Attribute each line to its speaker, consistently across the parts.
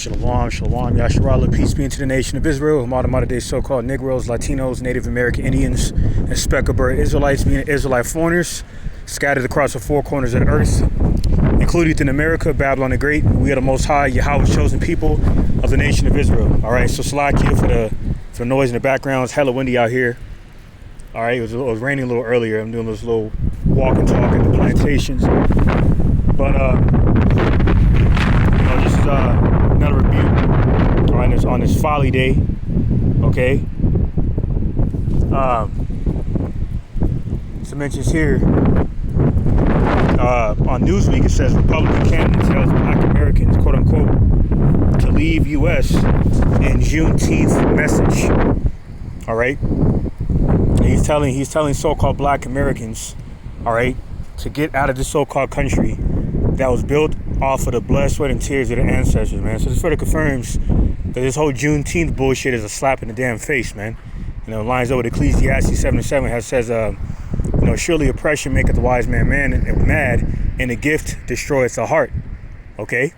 Speaker 1: Shalom, shalom, Yasharallah, peace be unto the nation of Israel, modern day so-called Negroes, Latinos, Native American Indians, and speckled Israelites, meaning Israelite foreigners, scattered across the four corners of the earth, including in America, Babylon the Great. We are the Most High, Yahweh's chosen people of the nation of Israel. All right, so Salakia for the noise in the background. It's hella windy out here. All right, it was raining a little earlier. I'm doing this little walk and talk at the plantations, but this is another rebuke on this folly day. Okay. Some mentions here. On Newsweek, it says Republican candidate tells Black Americans, quote unquote, to leave U.S. in Juneteenth message. All right. He's telling so-called Black Americans, all right, to get out of this so-called country that was built off of the blood, sweat, and tears of their ancestors, man. So this further confirms that this whole Juneteenth bullshit is a slap in the damn face, man. You know, lines up with Ecclesiastes 7:7 says, surely oppression maketh the wise man mad, and the gift destroyeth the heart. Okay?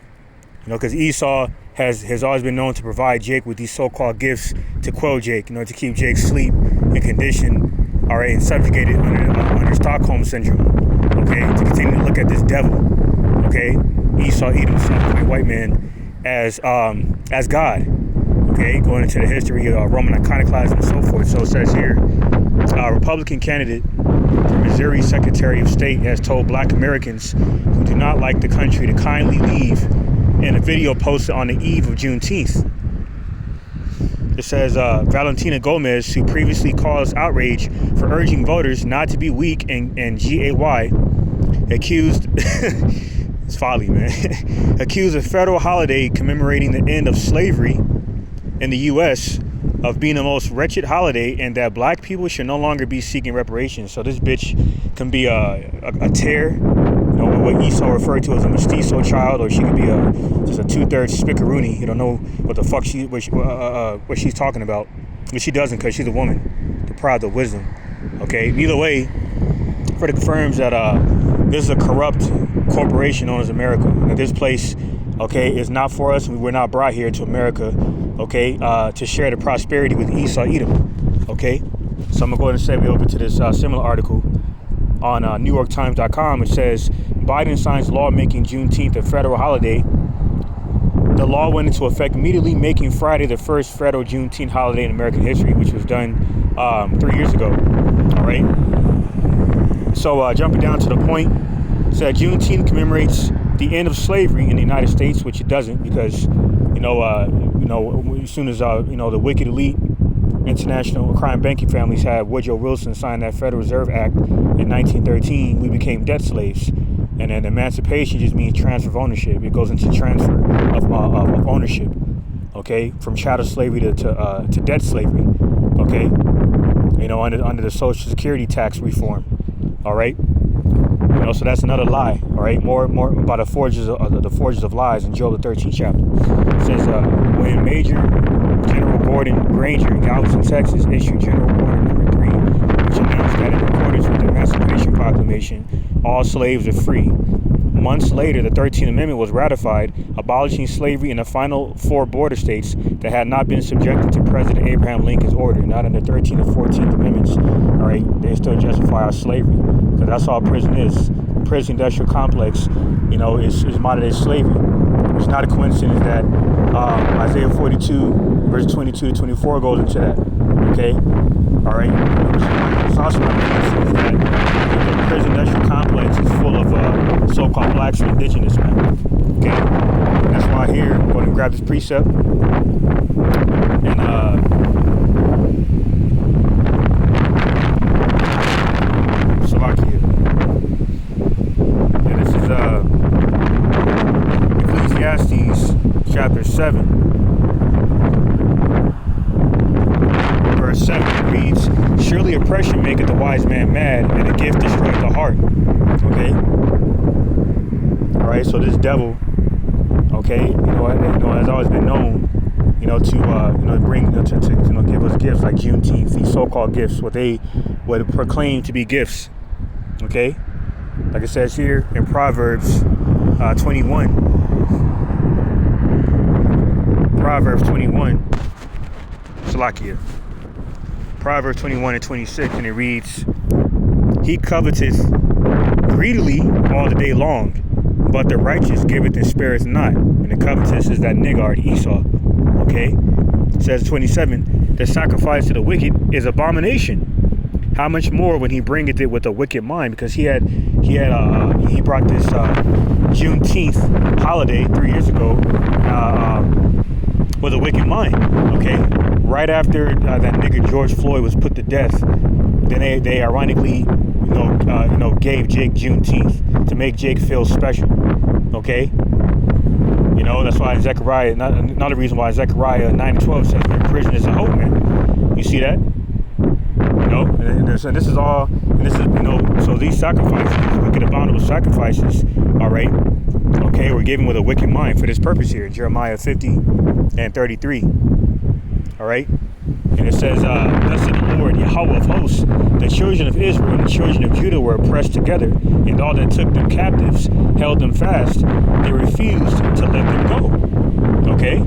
Speaker 1: Because Esau has always been known to provide Jake with these so-called gifts to quell Jake, to keep Jake asleep and conditioned, all right, and subjugated under Stockholm syndrome, okay, to continue to look at this devil, okay, Esau, Edom, son of a white man, as God, okay, going into the history of Roman iconoclasm and so forth. So it says here, Republican candidate for Missouri Secretary of State has told Black Americans who do not like the country to kindly leave in a video posted on the eve of Juneteenth. It says Valentina Gomez, who previously caused outrage for urging voters not to be weak and GAY, accused it's folly, man. Accused a federal holiday commemorating the end of slavery in the U.S. of being the most wretched holiday, and that Black people should no longer be seeking reparations. So this bitch can be a tear, what Esau referred to as a mestizo child, or she could be just a 2/3 spickaroonie. You don't know what the fuck what she's talking about, but she doesn't, because she's a woman, deprived of wisdom. Okay, either way, further confirms that this is a corrupt corporation known as America. That this place, okay, is not for us. We're not brought here to America, okay, to share the prosperity with Esau, Edom. Okay, so I'm gonna go ahead and segue over to this similar article on NewYorkTimes.com. It says Biden signs law making Juneteenth a federal holiday. The law went into effect immediately, making Friday the first federal Juneteenth holiday in American history, which was done 3 years ago. All right. So jumping down to the point, it said Juneteenth commemorates the end of slavery in the United States, which it doesn't, because as soon as the wicked elite international crime banking families had Woodrow Wilson sign that Federal Reserve Act in 1913, we became debt slaves. And then emancipation just means transfer of ownership. It goes into transfer of ownership, okay, from chattel slavery to debt slavery, okay, under the Social Security tax reform, all right. So that's another lie, all right. More about the forges of lies in Joel the 13th chapter. It says when Major General Gordon Granger in Galveston, Texas, issued General Order Number 3, which announced that in accordance with the Emancipation Proclamation, all slaves are free. Months later, the 13th Amendment was ratified, abolishing slavery in the final 4 border states that had not been subjected to President Abraham Lincoln's order. Not in the 13th and 14th Amendments, all right, they still justify our slavery, because that's all prison is. Prison industrial complex, is modern day slavery. It's not a coincidence that Isaiah 42, verse 22 to 24 goes into that. Okay? All right? It's also not a coincidence that the prison industrial complex is full of so-called blacks and indigenous, man. Okay? And that's why here, I'm going to grab this precept and Slovakia. And this is Ecclesiastes chapter 7, verse 7 reads, surely oppression maketh the wise man mad, and a gift destroyeth the heart. Okay? All right, so this devil, okay, has always been known, to bring, to give us gifts like Juneteenth, these so-called gifts, what they would proclaim to be gifts. Okay? Like it says here in Proverbs 21. Proverbs 21, Salakia. Proverbs 21 and 26, and it reads, he coveteth greedily all the day long, but the righteous giveth and spareth not. And the covetous is that nigger, Esau. Okay? It says 27, the sacrifice to the wicked is abomination. How much more when he bringeth it with a wicked mind? Because he brought this Juneteenth holiday 3 years ago with a wicked mind. Okay, right after that nigga George Floyd was put to death, then they ironically, gave Jake Juneteenth to make Jake feel special. Okay, that's why Zechariah, another reason why Zechariah 9:12 says in prison is a hope, man. You see that? And this is all, so these sacrifices, these wicked abominable sacrifices, all right, okay, we're given with a wicked mind for this purpose here, Jeremiah 50 and 33, all right, and it says, thus said the Lord, Yahweh of hosts, the children of Israel and the children of Judah were oppressed together, and all that took them captives held them fast. They refused to let them go, okay,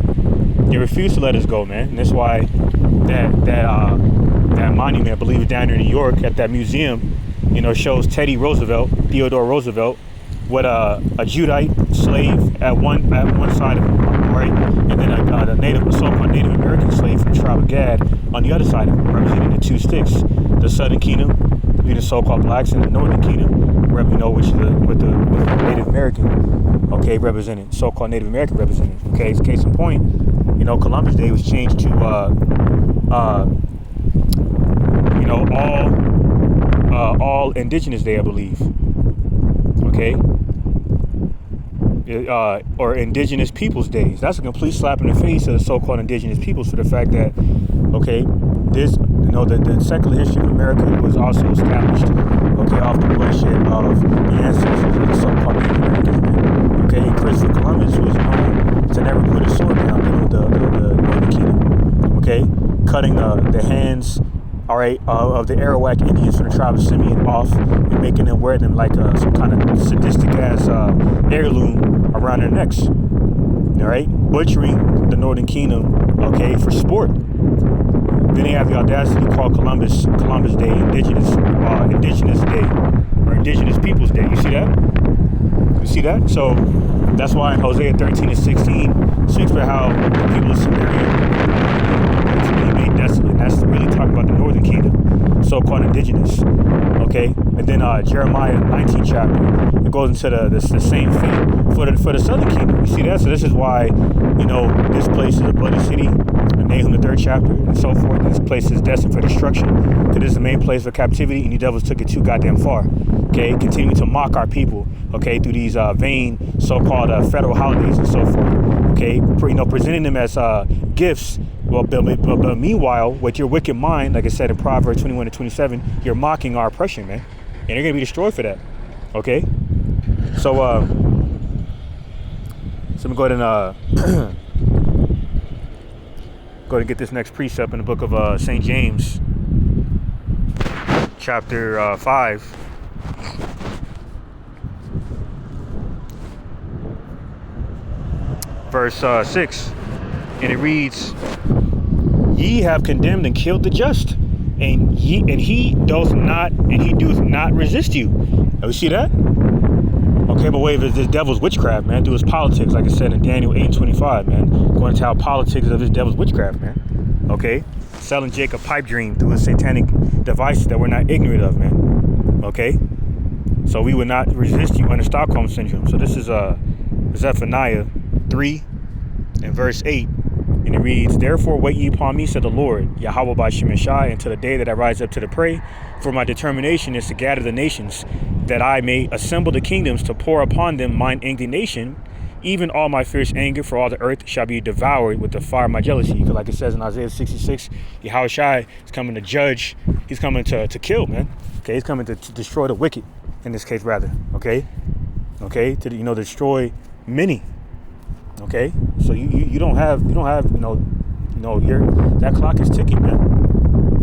Speaker 1: they refused to let us go, man, and that's why that monument, I believe it's down here in New York at that museum, shows Theodore Roosevelt, with a Judite slave at one side of him, right? And then a so-called Native American slave from the tribe of Gad on the other side of him, representing the two sticks. The Southern Kingdom, the so-called blacks, and the Northern Kingdom, which is with the Native American, okay, represented, so-called Native American represented. Okay, case in point, Columbus Day was changed to all Indigenous Day, I believe. Okay, or Indigenous Peoples Days. That's a complete slap in the face of the so-called Indigenous peoples for the fact that, okay, the secular history of America was also established, okay, off the bloodshed of the ancestors of the so-called Native Americans. Okay, Christopher Columbus was known to never put his sword down dealing with the Northern Kingdom. Okay, cutting the hands, all right, of the Arawak Indians from the tribe of Simeon off and making them wear them like some kind of sadistic ass heirloom around their necks. All right, butchering the Northern Kingdom, okay, for sport. Then they have the audacity to call Columbus Day Indigenous Day or Indigenous Peoples Day. You see that? You see that? So that's why in Hosea 13 and 16 speaks about how the people of Samaria made desolate. And that's really talking about the Northern Kingdom, so-called indigenous. Okay, and then Jeremiah 19 chapter, it goes into the same fate for the Southern Kingdom. You see that? So this is why, this place is a bloody city. Nahum the 3rd chapter and so forth. This place is destined for destruction. Because this is the main place for captivity, and you devils took it too goddamn far. Okay, continuing to mock our people. Okay, through these vain so-called federal holidays and so forth. Okay, presenting them as gifts. Well, but meanwhile, with your wicked mind, like I said in Proverbs 21 and 27, you're mocking our oppression, man, and you're gonna be destroyed for that. Okay, so let me go ahead and go to get this next precept in the book of St. James, chapter 5. Verse 6. And it reads, ye have condemned and killed the just, and he doth not resist you. Oh, you see that? Okay, but wait, this devil's witchcraft, man, through his politics, like I said in Daniel 8:25, man. Going to how politics of his devil's witchcraft, man. Okay? Selling Jake a pipe dream through his satanic devices that we're not ignorant of, man. Okay? So we would not resist you under Stockholm Syndrome. So this is Zephaniah 3 and verse 8. And it reads, therefore wait ye upon me, said the Lord, Yahweh by Shemeshai, until the day that I rise up to the prey. For my determination is to gather the nations, that I may assemble the kingdoms, to pour upon them mine indignation, even all my fierce anger, for all the earth shall be devoured with the fire of my jealousy. Because like it says in Isaiah 66, Yahweh Shai is coming to judge. He's coming to kill, man. Okay, he's coming to destroy the wicked, in this case, rather. Okay, to destroy many. Okay, so you don't have that clock is ticking, man.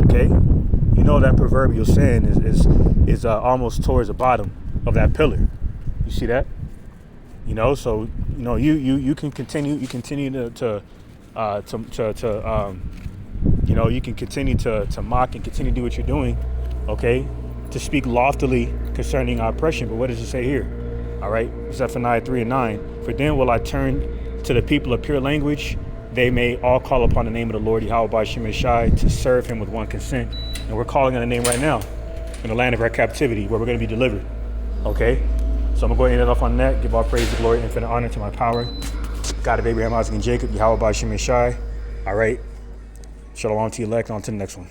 Speaker 1: Okay, that proverbial saying is almost towards the bottom of that pillar. You see that? So you can continue to You can continue to mock and continue to do what you're doing, okay, to speak loftily concerning our oppression. But what does it say here? All right, Zephaniah 3:9. For then will I turn to the people of pure language. They may all call upon the name of the Lord Yahweh Ba'Shem Shai to serve him with one consent. And we're calling on the name right now in the land of our captivity where we're going to be delivered. Okay, so I'm going to go ahead and end it off on that. Give all praise, and glory, infinite honor to my power, God of Abraham, Isaac, and Jacob, Yahweh Ba'Shem Shai. All right, shalom to you, elect. On to the next one.